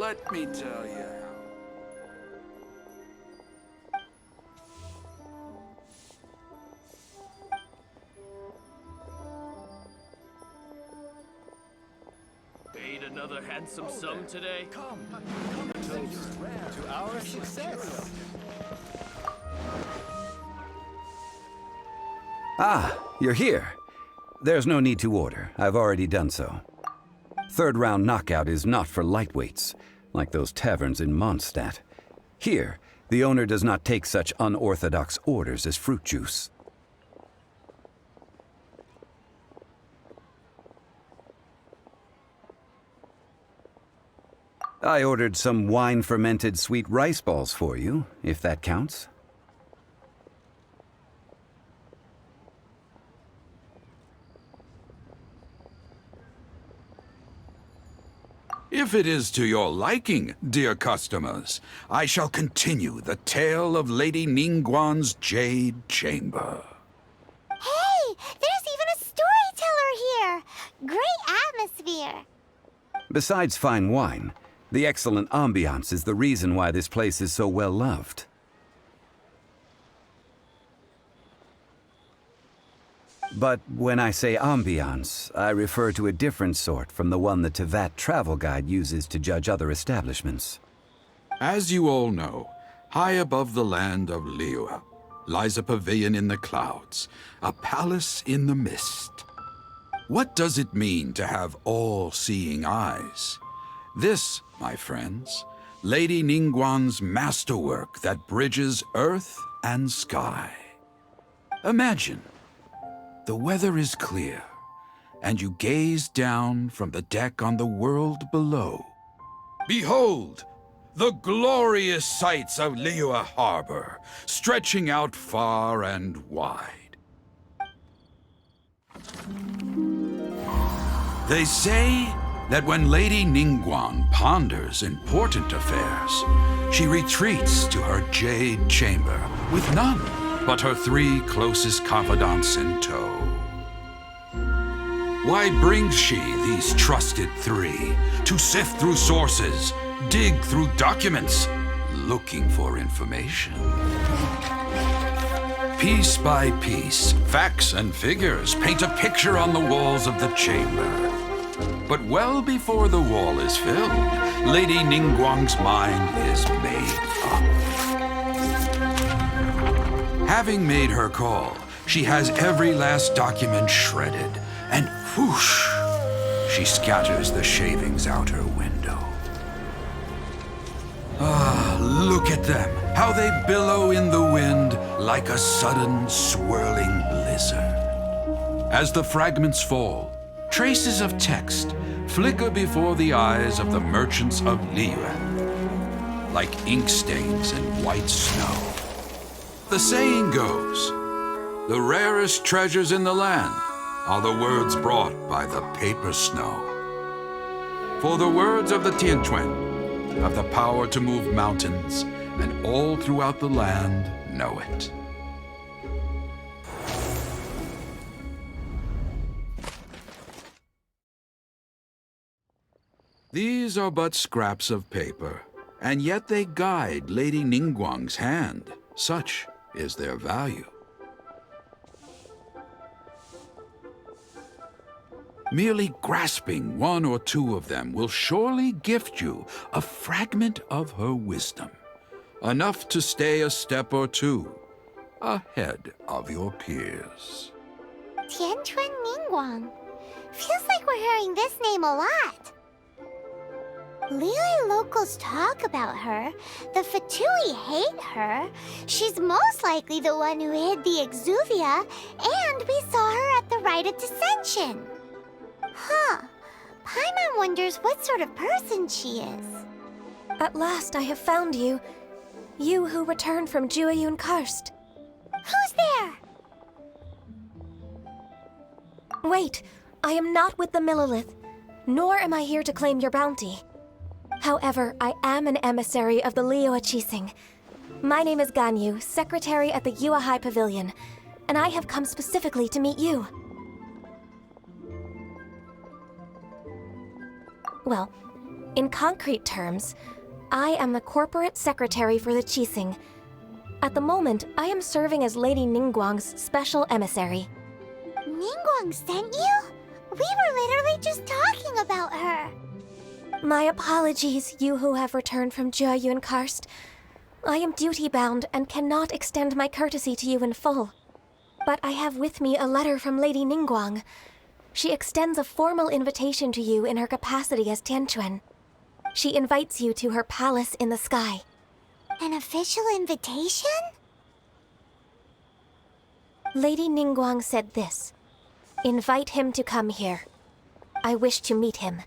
let me tell you. Paid another handsome sum today? Come to our success. Ah, you're here. There's no need to order. I've already done so. Third round knockout is not for lightweights, like those taverns in Mondstadt. Here, the owner does not take such unorthodox orders as fruit juice. I ordered some wine-fermented sweet rice balls for you, if that counts. If it is to your liking, dear customers, I shall continue the tale of Lady Ningguang's Jade Chamber. Hey, there's even a storyteller here! Great atmosphere! Besides fine wine, the excellent ambiance is the reason why this place is so well loved. But when I say ambiance, I refer to a different sort from the one the Tevat travel guide uses to judge other establishments. As you all know, high above the land of Liyue lies a pavilion in the clouds, a palace in the mist. What does it mean to have all-seeing eyes? This, my friends, Lady Ningguang's masterwork that bridges earth and sky. Imagine, the weather is clear, and you gaze down from the deck on the world below. Behold, the glorious sights of Liyue Harbor, stretching out far and wide. They say that when Lady Ningguang ponders important affairs, she retreats to her jade chamber with none but her 3 closest confidants in tow. Why brings she these trusted 3 to sift through sources, dig through documents, looking for information? Piece by piece, facts and figures paint a picture on the walls of the chamber. But well before the wall is filled, Lady Ningguang's mind is made up. Having made her call, she has every last document shredded, and whoosh, she scatters the shavings out her window. Ah, look at them, how they billow in the wind like a sudden swirling blizzard. As the fragments fall, traces of text flicker before the eyes of the merchants of Liyue, like ink stains in white snow. The saying goes, the rarest treasures in the land are the words brought by the paper snow. For the words of the Tianquan have the power to move mountains, and all throughout the land know it. These are but scraps of paper, and yet they guide Lady Ningguang's hand. Such is their value. Merely grasping 1 or 2 of them will surely gift you a fragment of her wisdom, enough to stay a step or 2 ahead of your peers. Tianquan Ningguang. Feels like we're hearing this name a lot. Liyue locals talk about her. The Fatui hate her. She's most likely the one who hid the exuvia, and we saw her at the rite of dissension. Huh. Paimon wonders what sort of person she is. At last I have found you. You who returned from Jueyun Karst. Who's there? Wait, I am not with the Millelith, nor am I here to claim your bounty. However, I am an emissary of the Liyue Qixing. My name is Ganyu, secretary at the Yuehai Pavilion, and I have come specifically to meet you. Well, In concrete terms, I am the corporate secretary for the Qixing. At the moment, I am serving as Lady Ningguang's special emissary. Ningguang sent you? We were literally just talking about her. My apologies, you who have returned from Jieyun Karst. I am duty-bound and cannot extend my courtesy to you in full. But I have with me a letter from Lady Ningguang. She extends a formal invitation to you in her capacity as Tianquan. She invites you to her palace in the sky. An official invitation? Lady Ningguang said this. Invite him to come here. I wish to meet him.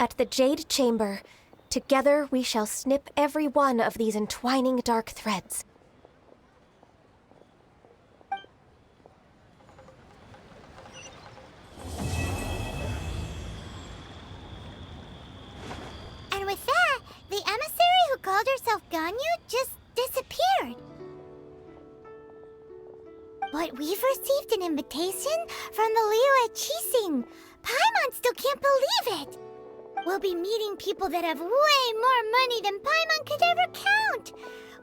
At the Jade Chamber, together we shall snip every one of these entwining dark threads. And with that, the emissary who called herself Ganyu just disappeared. But we've received an invitation from the Liyue Qixing. Paimon still can't believe it. We'll be meeting people that have way more money than Paimon could ever count.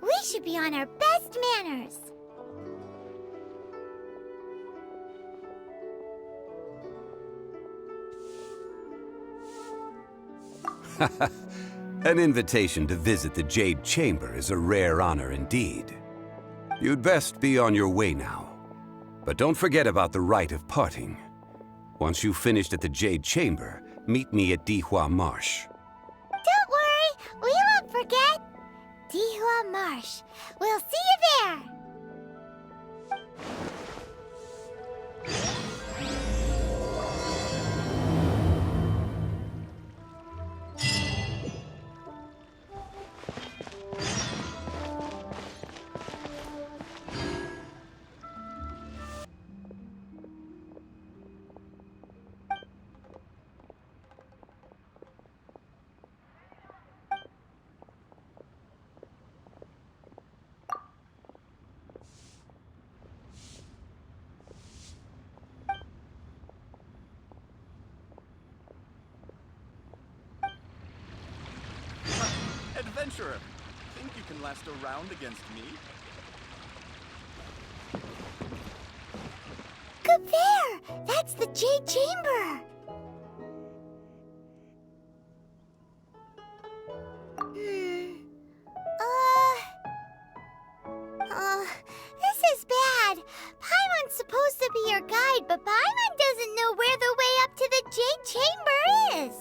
We should be on our best manners. An invitation to visit the Jade Chamber is a rare honor indeed. You'd best be on your way now. But don't forget about the rite of parting. Once you've finished at the Jade Chamber, meet me at Dihua Marsh. Don't worry, we won't forget. Dihua Marsh. We'll see you there. Adventurer, think you can last a round against me? Good there! That's the Jade Chamber! This is bad. Paimon's supposed to be your guide, but Paimon doesn't know where the way up to the Jade Chamber is.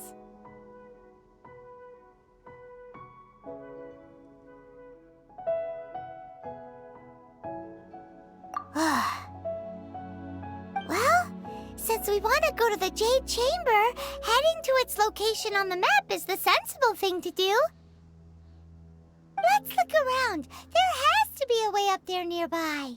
Well, since we want to go to the Jade Chamber, heading to its location on the map is the sensible thing to do. Let's look around. There has to be a way up there nearby.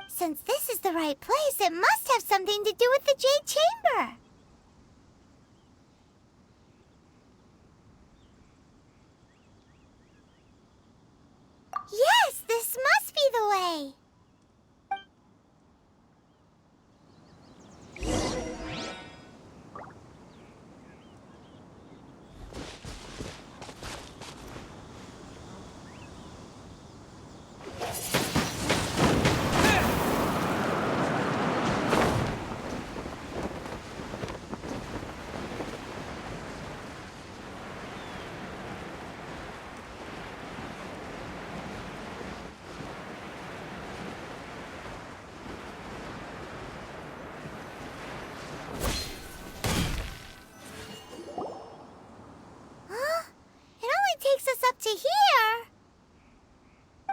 Since this is the right place, it must have something to do with the Jade Chamber. Yes, this must be the way.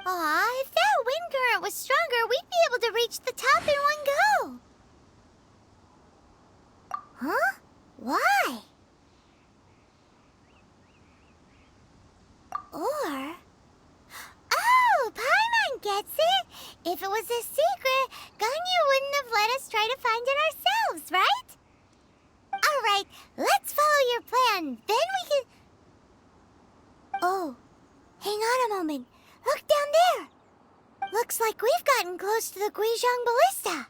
Aw, if that wind current was stronger, we'd be able to reach the top in one go. Huh? Why? Or... Oh, Paimon gets it! If it was a secret, Ganyu wouldn't have let us try to find it ourselves, right? Alright, let's follow your plan. Then we can... Oh, hang on a moment. Look down there. Looks like we've gotten close to the Guizhong Ballista.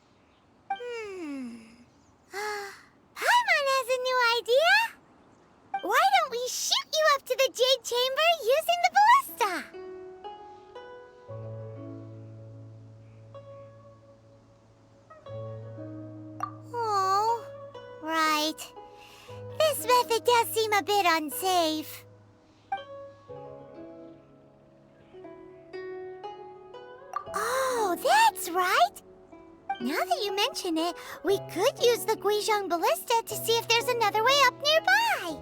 Paimon has a new idea. Why don't we shoot you up to the Jade Chamber using the ballista? Oh, right. This method does seem a bit unsafe. Oh, that's right! Now that you mention it, we could use the Guizhong Ballista to see if there's another way up nearby.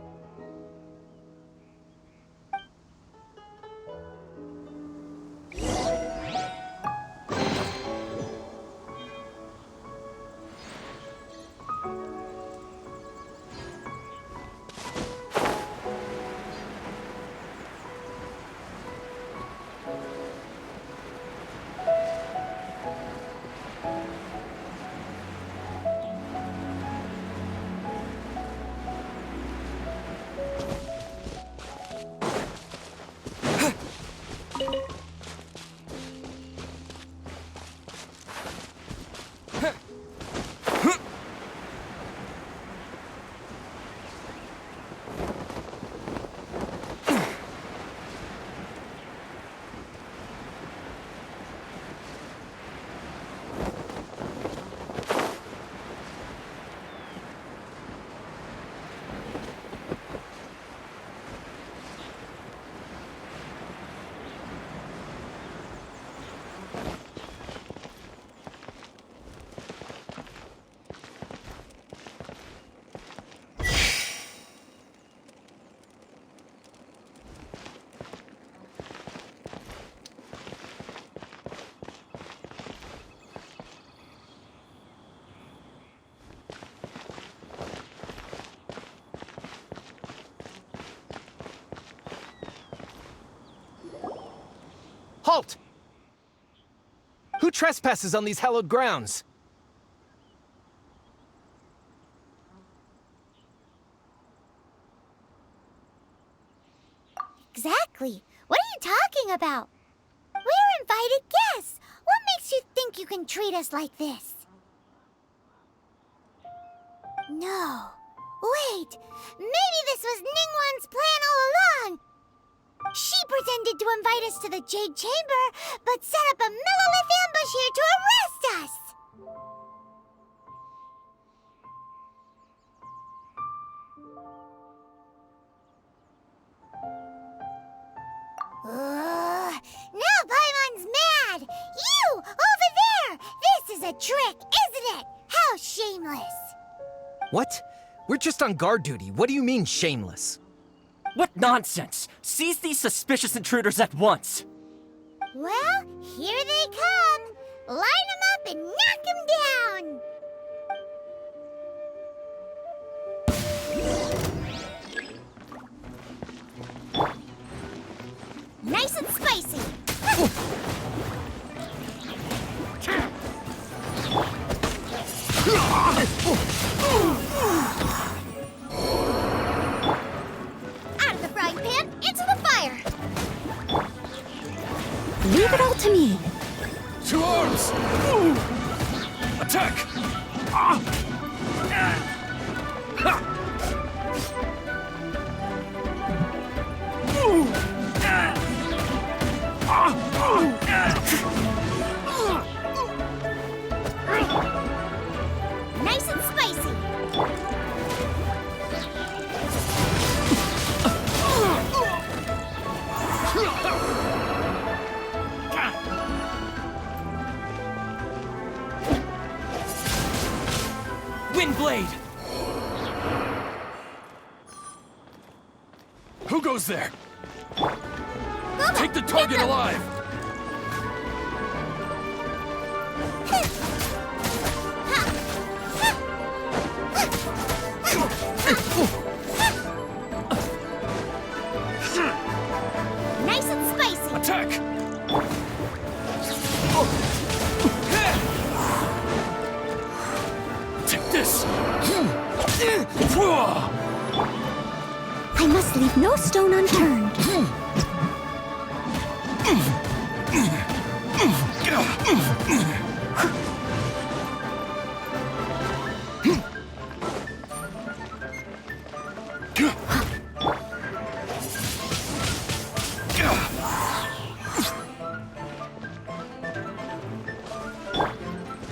Halt! Who trespasses on these hallowed grounds? Exactly. What are you talking about? We're invited guests. What makes you think you can treat us like this? No. Wait. Maybe this was Ningguang's plan all along. She pretended to invite us to the Jade Chamber, but set up a Millilith ambush here to arrest us! Now Paimon's mad! You! Over there! This is a trick, isn't it? How shameless! What? We're just on guard duty. What do you mean, shameless? What nonsense! Seize these suspicious intruders at once! Well, here they come! Line them up and knock them down! Nice and spicy! Out of the frying pan, into the fire! Leave it all to me. To arms! Attack! Nice and spicy! Windblade! Who goes there? Take the target alive! Leave no stone unturned.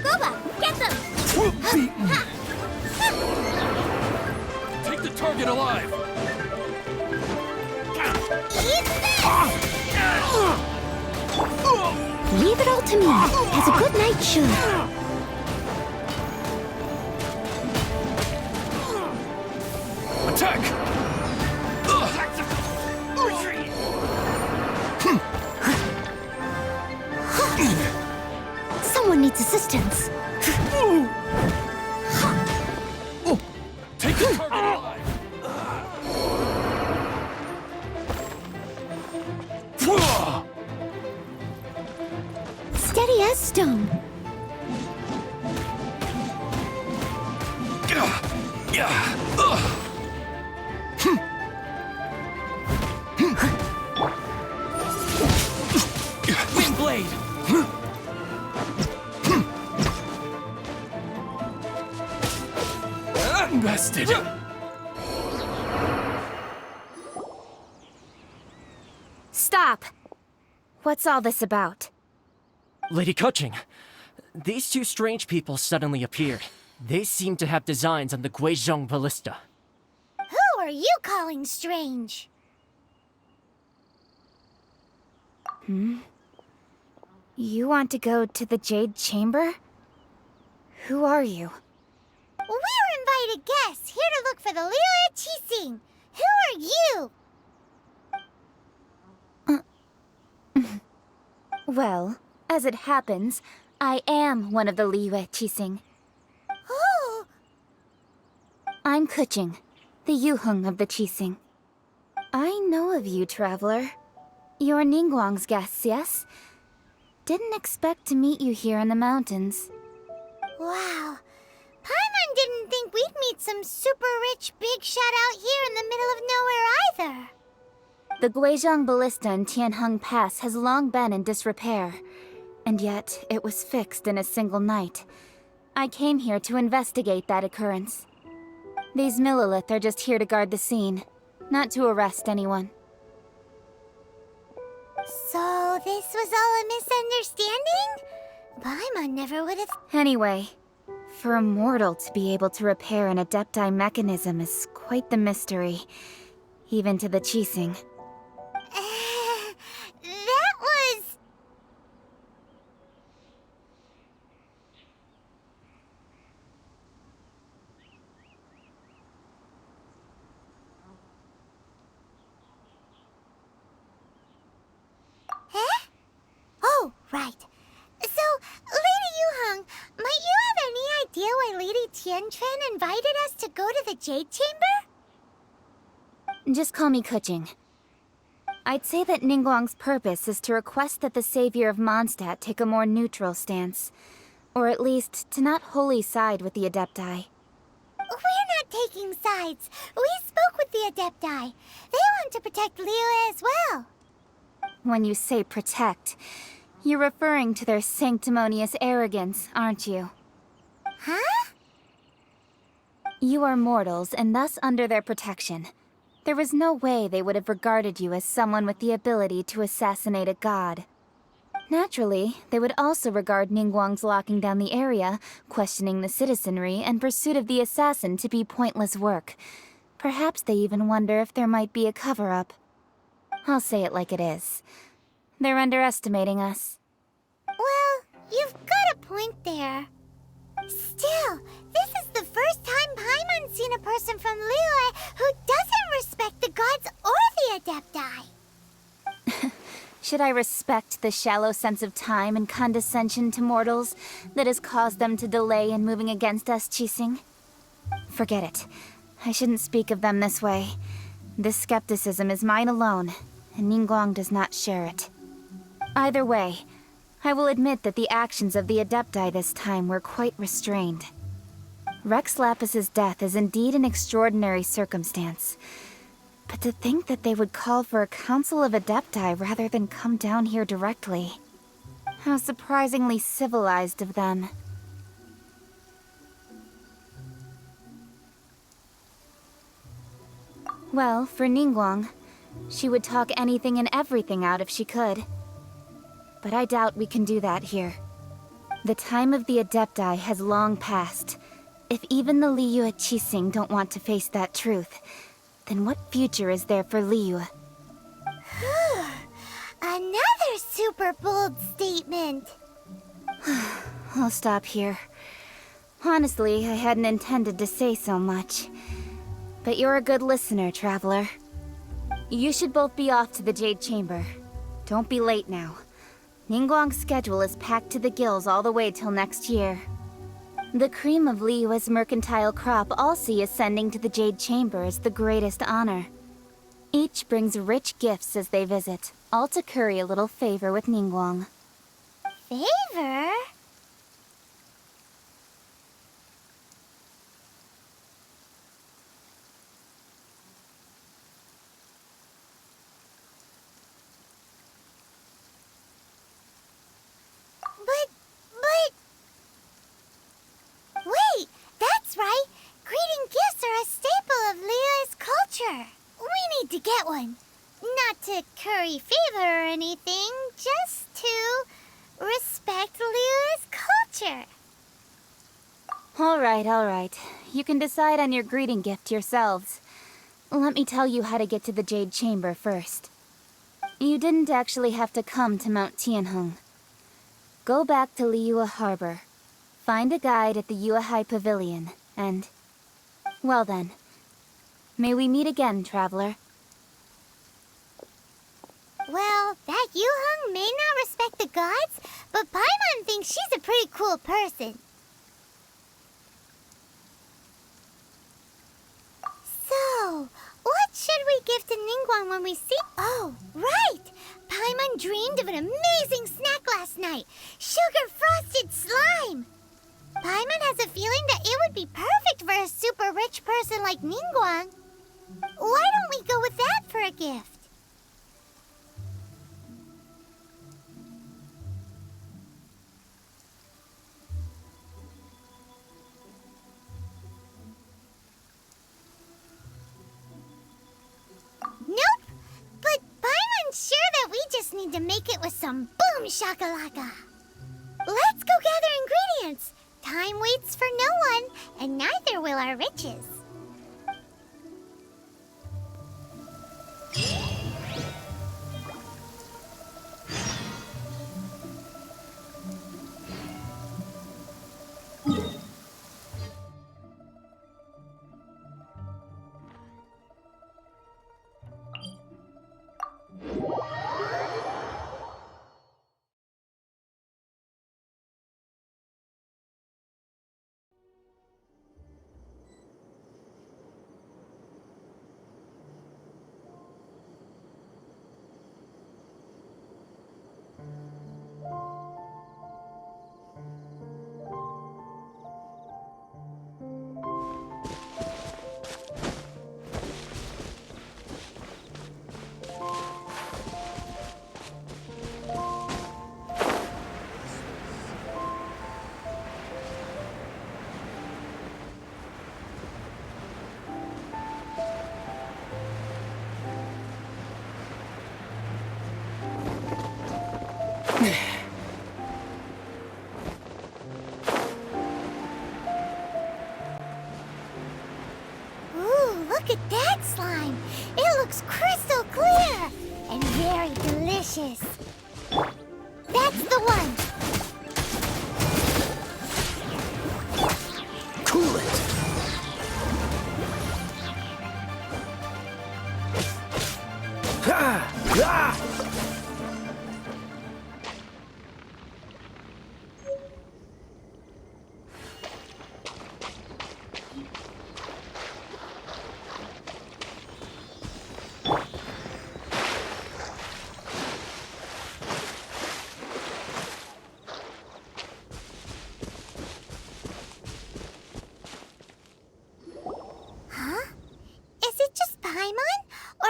Boba, get them! Take the target alive! Eat this! Leave it all to me, as a good knight should. Attack! Someone needs assistance. Take the target alive! Steady as stone. Wind blade! Bested! Stop! What's all this about? Lady Kuching, these two strange people suddenly appeared. They seem to have designs on the Guizhong ballista. Who are you calling strange? You want to go to the Jade Chamber? Who are you? We're invited guests here to look for the Liu Qixing. Who are you? Well, as it happens, I am one of the Liu Qixing. Oh, I'm Kuching, the Yuheng of the Qixing. I know of you, traveler. You're Ningguang's guests, yes? Didn't expect to meet you here in the mountains. wow. Paimon didn't think we'd meet some super rich big shot out here in the middle of nowhere either. The Guizhong ballista in Tianheng Pass has long been in disrepair, and yet it was fixed in a single night. I came here to investigate that occurrence. These Millilith are just here to guard the scene, not to arrest anyone. So this was all a misunderstanding? Paimon never would have... Anyway, for a mortal to be able to repair an Adepti mechanism is quite the mystery, even to the Qixing. that was... Huh? Oh, right. So, Lady Yuheng, might you have any idea why Lady Tianquan invited us to go to the Jade Chamber? Just call me Kuching. I'd say that Ningguang's purpose is to request that the savior of Mondstadt take a more neutral stance. Or at least, to not wholly side with the Adepti. We're not taking sides. We spoke with the Adepti. They want to protect Liyue as well. When you say protect, you're referring to their sanctimonious arrogance, aren't you? Huh? You are mortals, and thus under their protection. There was no way they would have regarded you as someone with the ability to assassinate a god. Naturally, they would also regard Ningguang's locking down the area, questioning the citizenry, and pursuit of the assassin to be pointless work. Perhaps they even wonder if there might be a cover-up. I'll say it like it is. They're underestimating us. Well, you've got a point there. Still, this is the first time Paimon's seen a person from Liyue who doesn't respect the gods or the Adepti. Should I respect the shallow sense of time and condescension to mortals that has caused them to delay in moving against us, Qixing? Forget it. I shouldn't speak of them this way. This skepticism is mine alone, and Ningguang does not share it. Either way, I will admit that the actions of the Adepti this time were quite restrained. Rex Lapis's death is indeed an extraordinary circumstance. But to think that they would call for a council of Adepti rather than come down here directly. How surprisingly civilized of them. Well, for Ningguang, she would talk anything and everything out if she could. But I doubt we can do that here. The time of the Adepti has long passed. If even the Liyue Qixing don't want to face that truth, then what future is there for Liyue? Another super bold statement. I'll stop here. Honestly, I hadn't intended to say so much. But you're a good listener, Traveler. You should both be off to the Jade Chamber. Don't be late now. Ningguang's schedule is packed to the gills all the way till next year. The cream of Liyue's mercantile crop all see ascending to the Jade Chamber as the greatest honor. Each brings rich gifts as they visit, all to curry a little favor with Ningguang. Favor? Wait, that's right! Greeting gifts are a staple of Liyue's culture. We need to get one. Not to curry favor or anything, just to respect Liyue's culture. Alright. You can decide on your greeting gift yourselves. Let me tell you how to get to the Jade Chamber first. You didn't actually have to come to Mount Tianheng. Go back to Liyue Harbor. Find a guide at the Yuehai Pavilion, and... well then. May we meet again, Traveler. Well, that Yuheng may not respect the gods, but Paimon thinks she's a pretty cool person. So, what should we give to Ningguang when we see... Oh, right! Paimon dreamed of an amazing snack last night! Sugar-frosted slime! Paimon has a feeling that it would be perfect for a super rich person like Ningguang. Why don't we go with that for a gift? Nope! But Paimon's sure that we just need to make it with some boom shakalaka. Let's go gather ingredients. Time waits for no one, and neither will our riches. Ooh, look at that slime! It looks crystal clear and very delicious. That's the one! Cool it! Ha! Ah! Huh? Is it just Paimon? Or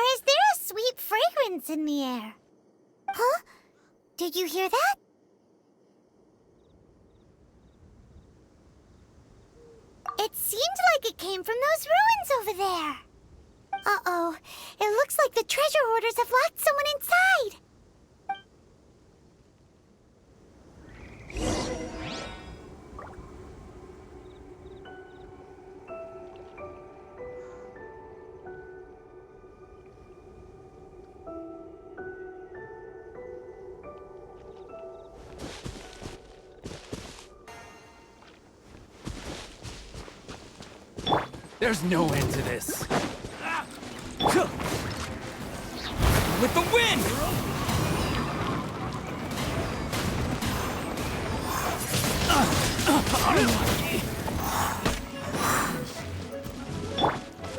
it came from those ruins over there. Uh-oh. It looks like the treasure hoarders have locked someone inside. There's no end to this. With the wind!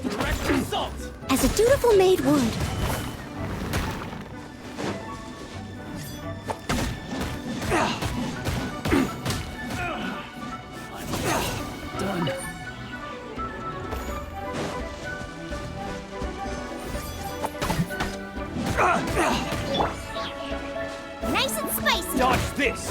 Direct result! As a dutiful maid would. Done. Nice and spicy. Dodge this!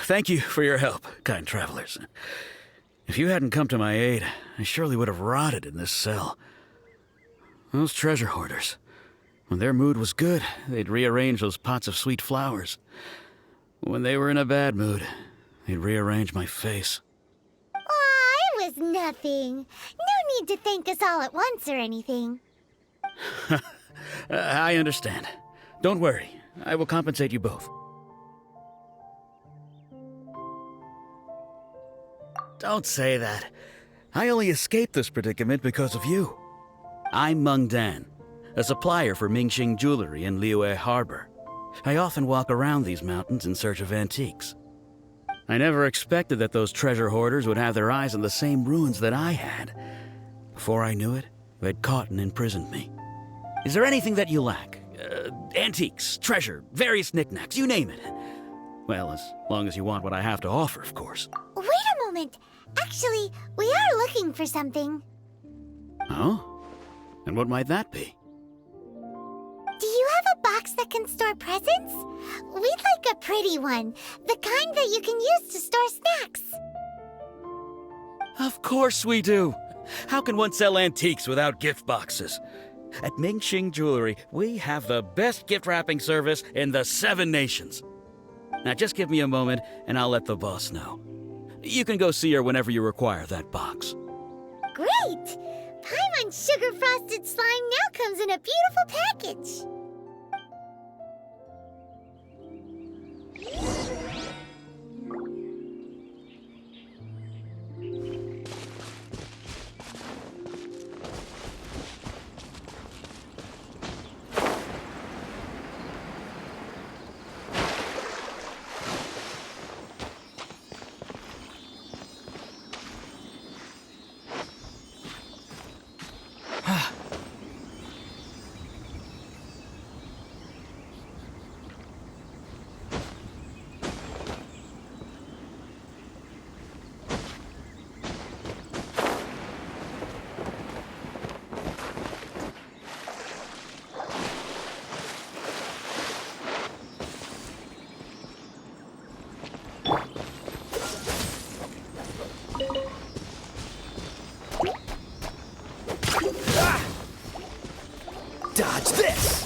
Thank you for your help, kind travelers. If you hadn't come to my aid, I surely would have rotted in this cell. Those treasure hoarders, when their mood was good, they'd rearrange those pots of sweet flowers. When they were in a bad mood, they'd rearrange my face. Aw, it was nothing. No need to thank us all at once or anything. I understand. Don't worry, I will compensate you both. Don't say that. I only escaped this predicament because of you. I'm Meng Dan, a supplier for Mingxing jewelry in Liyue Harbor. I often walk around these mountains in search of antiques. I never expected that those treasure hoarders would have their eyes on the same ruins that I had. Before I knew it, they'd caught and imprisoned me. Is there anything that you lack? Antiques, treasure, various knickknacks, you name it. Well, as long as you want what I have to offer, of course. Wait a moment. Actually, we are looking for something. Oh? And what might that be? Do you have a box that can store presents? We'd like a pretty one. The kind that you can use to store snacks. Of course we do. How can one sell antiques without gift boxes? At Mingxing Jewelry, we have the best gift wrapping service in the 7 nations. Now just give me a moment and I'll let the boss know. You can go see her whenever you require that box. Great! Paimon sugar frosted slime now comes in a beautiful package. Dodge this!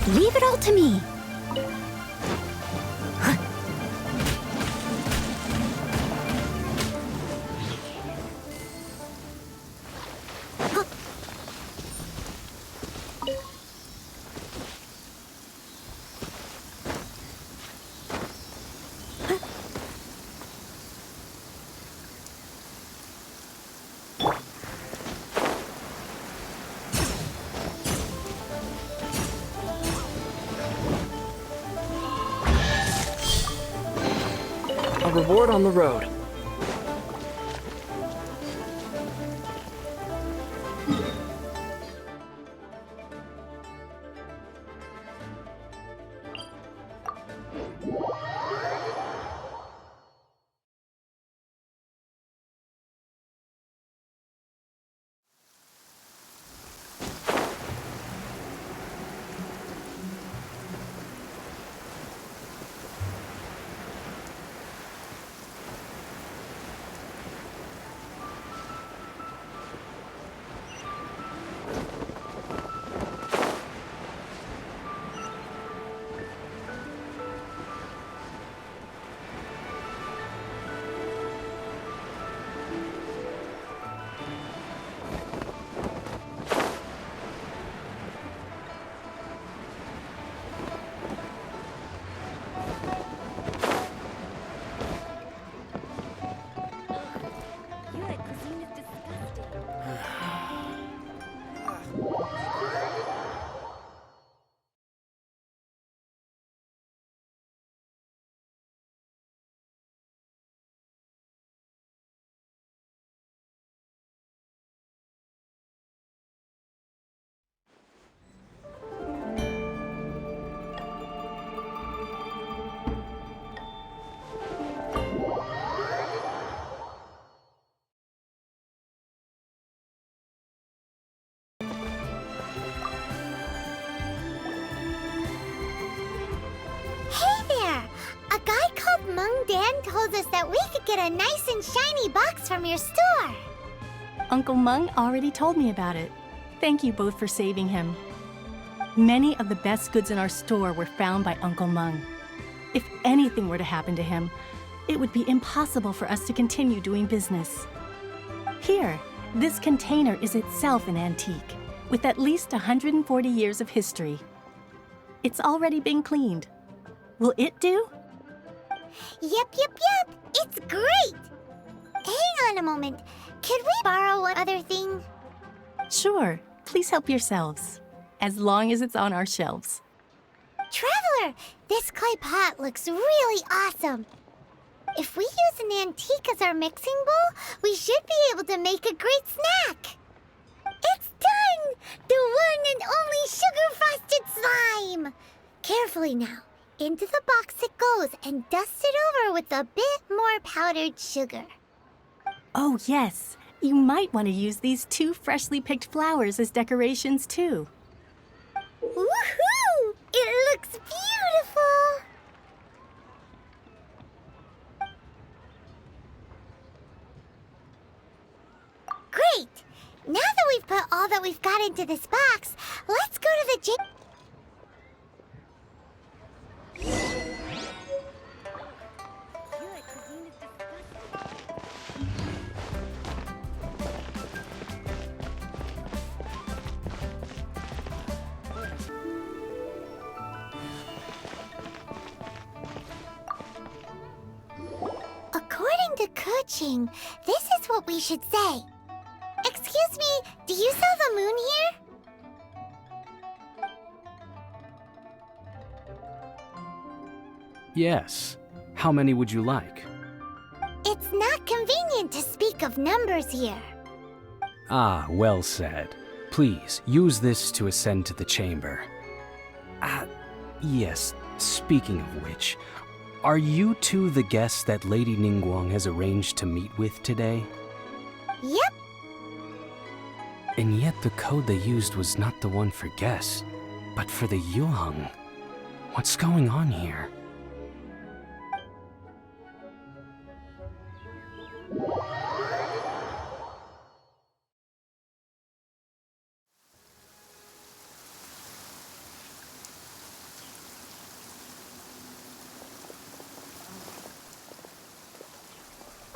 Leave it all to me. reward on the road. A guy called Mung Dan told us that we could get a nice and shiny box from your store. Uncle Mung already told me about it. Thank you both for saving him. Many of the best goods in our store were found by Uncle Mung. If anything were to happen to him, it would be impossible for us to continue doing business. Here, this container is itself an antique, with at least 140 years of history. It's already been cleaned. Will it do? Yep. It's great! Hang on a moment. Could we borrow one other thing? Sure. Please help yourselves, as long as it's on our shelves. Traveler, this clay pot looks really awesome. If we use an antique as our mixing bowl, we should be able to make a great snack. It's done! The one and only sugar-frosted slime! Carefully now. Into the box it goes and dust it over with a bit more powdered sugar. Oh, yes. You might want to use these 2 freshly picked flowers as decorations, too. Woohoo! It looks beautiful! Great! Now that we've put all that we've got into this box, let's go to the gym. According to Kuching, this is what we should say. Excuse me, do you sell the moon here? Yes. How many would you like? It's not convenient to speak of numbers here. Ah, well said. Please, use this to ascend to the chamber. Yes, speaking of which, are you two the guests that Lady Ningguang has arranged to meet with today? Yep. And yet the code they used was not the one for guests, but for the Yuheng. What's going on here?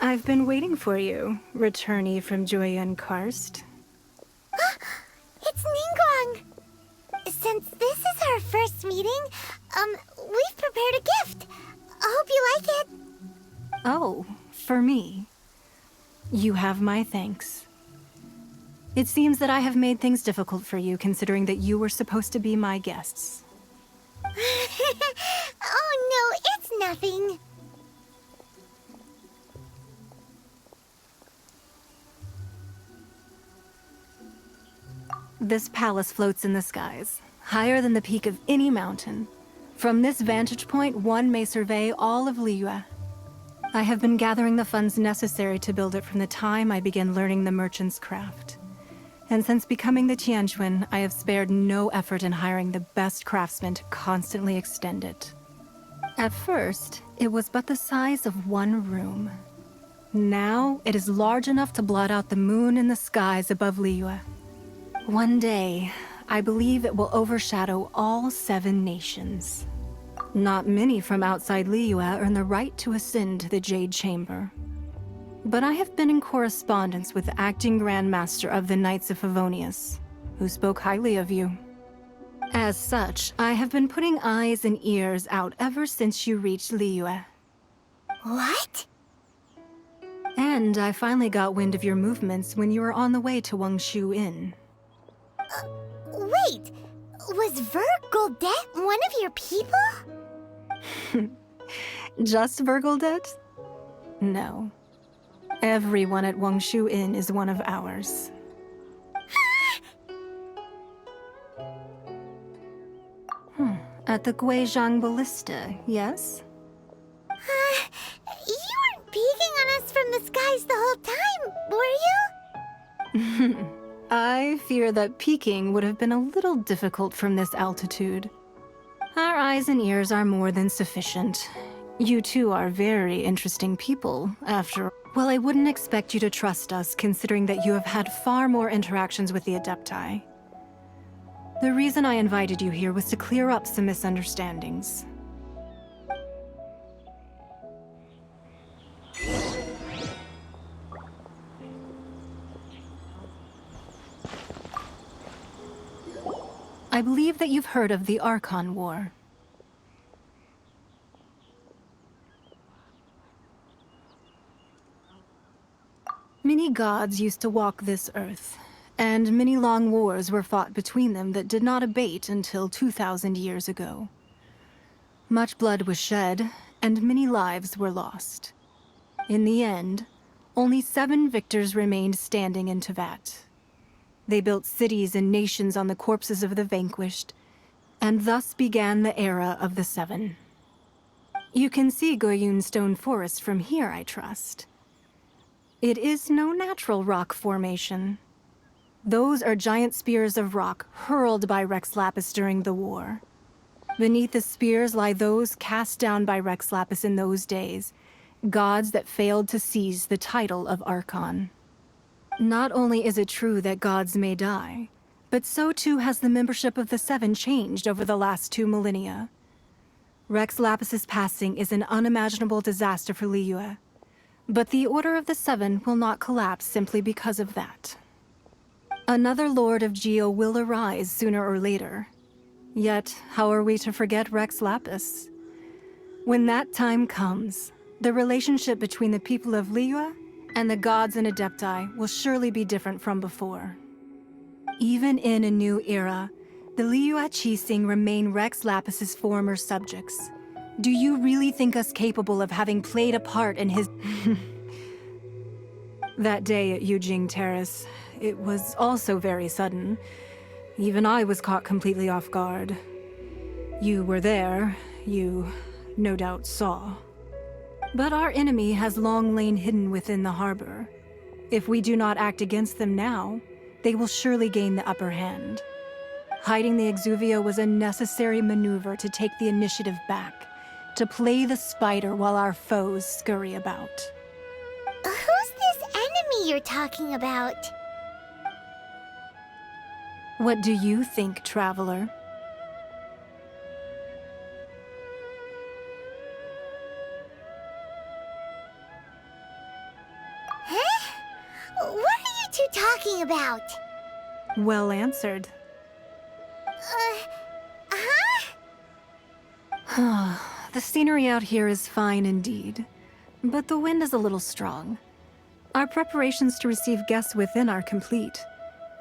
I've been waiting for you, returnee from Joyun Karst. It's Ningguang! Since this is our first meeting, we've prepared a gift. I hope you like it. Oh, for me. You have my thanks. It seems that I have made things difficult for you, considering that you were supposed to be my guests. Oh no, it's nothing. This palace floats in the skies, higher than the peak of any mountain. From this vantage point, one may survey all of Liyue. I have been gathering the funds necessary to build it from the time I began learning the merchant's craft. And since becoming the Tianquan, I have spared no effort in hiring the best craftsmen to constantly extend it. At first, it was but the size of one room. Now, it is large enough to blot out the moon in the skies above Liyue. One day, I believe it will overshadow all 7 nations. Not many from outside Liyue earn the right to ascend to the Jade Chamber. But I have been in correspondence with the acting Grand Master of the Knights of Favonius, who spoke highly of you. As such, I have been putting eyes and ears out ever since you reached Liyue. What? And I finally got wind of your movements when you were on the way to Wangshu Inn. Wait, was Vergoldet one of your people? Just Vergoldet? No. Everyone at Wangshu Inn is one of ours. At the Guizhang Ballista, yes? You weren't peeking on us from the skies the whole time, were you? I fear that peeking would have been a little difficult from this altitude. Our eyes and ears are more than sufficient. You two are very interesting people, after... Well, I wouldn't expect you to trust us, considering that you have had far more interactions with the Adepti. The reason I invited you here was to clear up some misunderstandings. I believe that you've heard of the Archon War. Many gods used to walk this earth, and many long wars were fought between them that did not abate until 2,000 years ago. Much blood was shed, and many lives were lost. In the end, only 7 victors remained standing in Teyvat. They built cities and nations on the corpses of the vanquished, and thus began the era of the 7. You can see Goyun Stone Forest from here, I trust. It is no natural rock formation. Those are giant spears of rock hurled by Rex Lapis during the war. Beneath the spears lie those cast down by Rex Lapis in those days, gods that failed to seize the title of Archon. Not only is it true that gods may die, but so too has the membership of the 7 changed over the last 2 millennia. Rex Lapis's passing is an unimaginable disaster for Liyue, but the Order of the 7 will not collapse simply because of that. Another Lord of Geo will arise sooner or later. Yet, how are we to forget Rex Lapis? When that time comes, the relationship between the people of Liyue and the gods and Adepti will surely be different from before. Even in a new era, the Liyue Qixing remain Rex Lapis's former subjects. Do you really think us capable of having played a part in his... That day at Yujing Terrace, it was also very sudden. Even I was caught completely off guard. You were there, you no doubt saw. But our enemy has long lain hidden within the harbor. If we do not act against them now, they will surely gain the upper hand. Hiding the Exuvia was a necessary maneuver to take the initiative back, to play the spider while our foes scurry about. Who's this enemy you're talking about? What do you think, traveler? Huh? What are you two talking about? Well answered. The scenery out here is fine indeed, but the wind is a little strong. Our preparations to receive guests within are complete,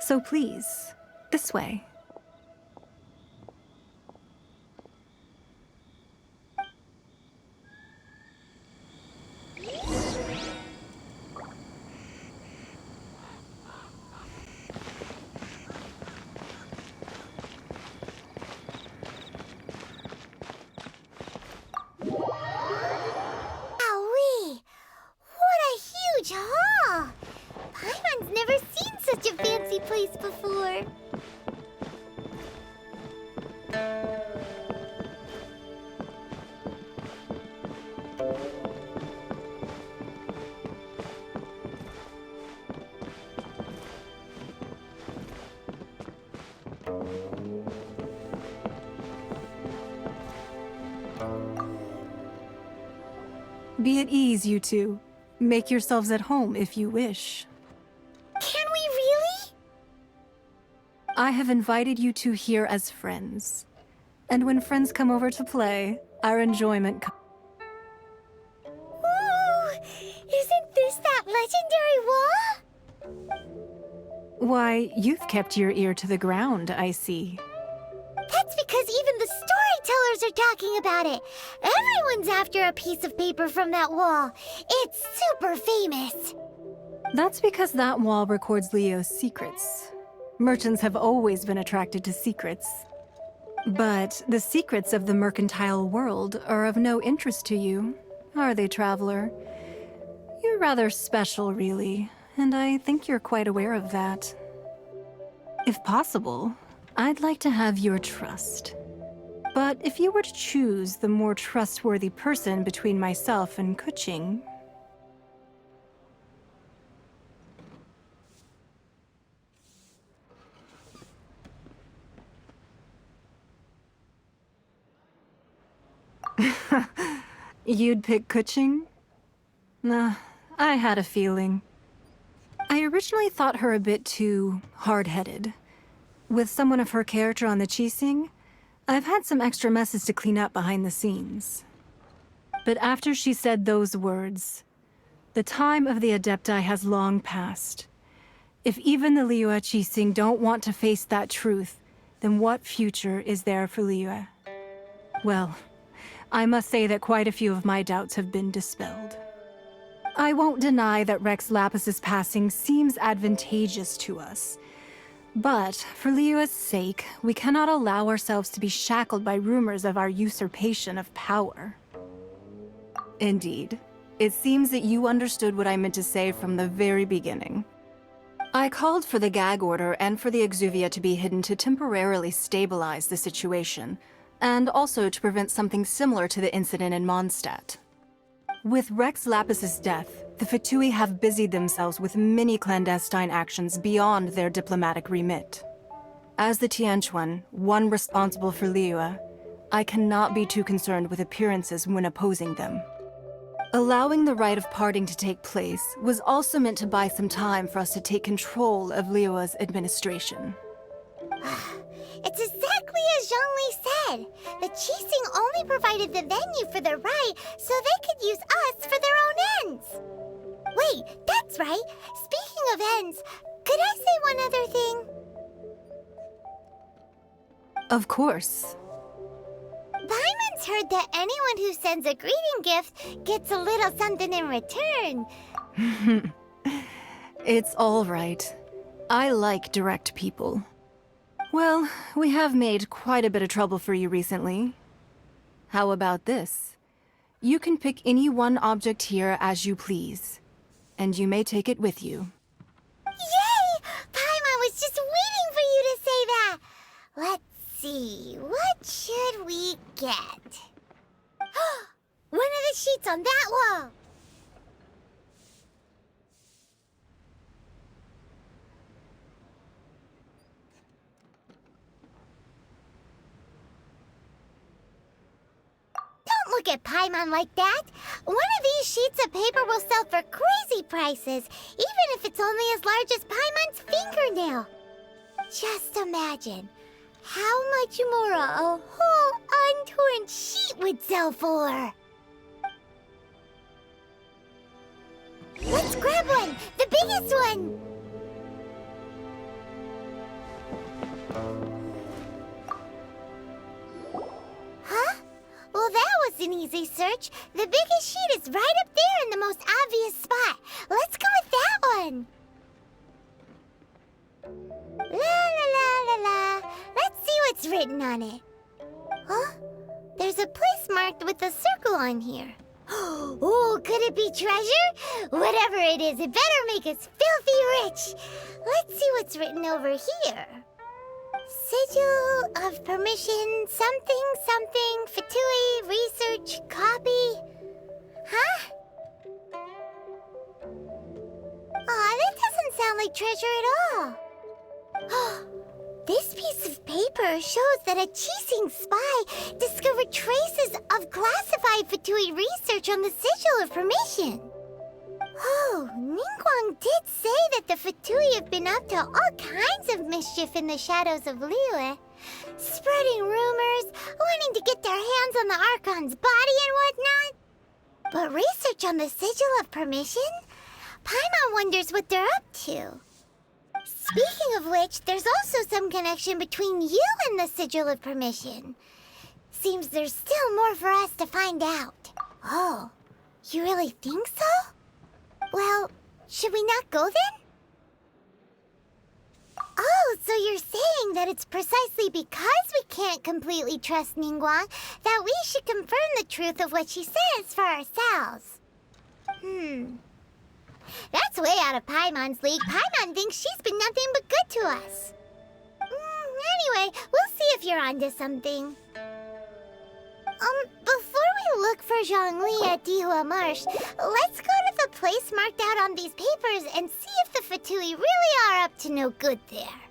so please, this way. Be at ease, you two. Make yourselves at home if you wish. Can we really? I have invited you two here as friends. And when friends come over to play, our enjoyment comes. Ooh! Isn't this that legendary wall? Why, you've kept your ear to the ground, I see. That's because even the storytellers are talking about it. Everyone's after a piece of paper from that wall. It's super famous. That's because that wall records Leo's secrets. Merchants have always been attracted to secrets. But the secrets of the mercantile world are of no interest to you, are they, traveler? You're rather special, really, and I think you're quite aware of that. If possible, I'd like to have your trust. But if you were to choose the more trustworthy person between myself and Kuching... You'd pick Kuching? Nah, I had a feeling. I originally thought her a bit too hard-headed. With someone of her character on the Qixing, I've had some extra messes to clean up behind the scenes. But after she said those words, the time of the Adepti has long passed. If even the Liyue Qixing don't want to face that truth, then what future is there for Liyue? Well, I must say that quite a few of my doubts have been dispelled. I won't deny that Rex Lapis's passing seems advantageous to us. But for Liyue's sake, we cannot allow ourselves to be shackled by rumors of our usurpation of power. Indeed, it seems that you understood what I meant to say from the very beginning. I called for the gag order and for the Exuvia to be hidden to temporarily stabilize the situation, and also to prevent something similar to the incident in Mondstadt. With Rex Lapis's death, the Fatui have busied themselves with many clandestine actions beyond their diplomatic remit. As the Tianquan, one responsible for Liyue, I cannot be too concerned with appearances when opposing them. Allowing the rite of parting to take place was also meant to buy some time for us to take control of Liyue's administration. It's exactly as Zhongli said. The Qixing only provided the venue for the rite so they could use us for their own ends. Wait, that's right. Speaking of ends, could I say one other thing? Of course. Paimon's heard that anyone who sends a greeting gift gets a little something in return. It's all right. I like direct people. Well, we have made quite a bit of trouble for you recently. How about this? You can pick any one object here as you please, and you may take it with you. Yay! Paimon was just waiting for you to say that! Let's see, what should we get? One of the sheets on that wall! Don't look at Paimon like that! One of these sheets of paper will sell for crazy prices, even if it's only as large as Paimon's fingernail. Just imagine how much more a whole untorn sheet would sell for. Let's grab one! The biggest one! Huh? Well, that was an easy search. The biggest sheet is right up there in the most obvious spot. Let's go with that one. La la la la la. Let's see what's written on it. Huh? There's a place marked with a circle on here. Oh, could it be treasure? Whatever it is, it better make us filthy rich. Let's see what's written over here. Sigil of permission, something, something, Fatui, research, copy. Huh? Aw, that doesn't sound like treasure at all. This piece of paper shows that a Qixing spy discovered traces of classified Fatui research on the Sigil of Permission. Oh, Ningguang did say that the Fatui have been up to all kinds of mischief in the shadows of Liyue. Spreading rumors, wanting to get their hands on the Archon's body and whatnot. But research on the Sigil of Permission? Paimon wonders what they're up to. Speaking of which, there's also some connection between you and the Sigil of Permission. Seems there's still more for us to find out. Oh, you really think so? Well, should we not go then? Oh, so you're saying that it's precisely because we can't completely trust Ningguang that we should confirm the truth of what she says for ourselves. That's way out of Paimon's league. Paimon thinks she's been nothing but good to us. Anyway, we'll see if you're onto something. Before we look for Zhongli at Dihua Marsh, let's go to the place marked out on these papers and see if the Fatui really are up to no good there.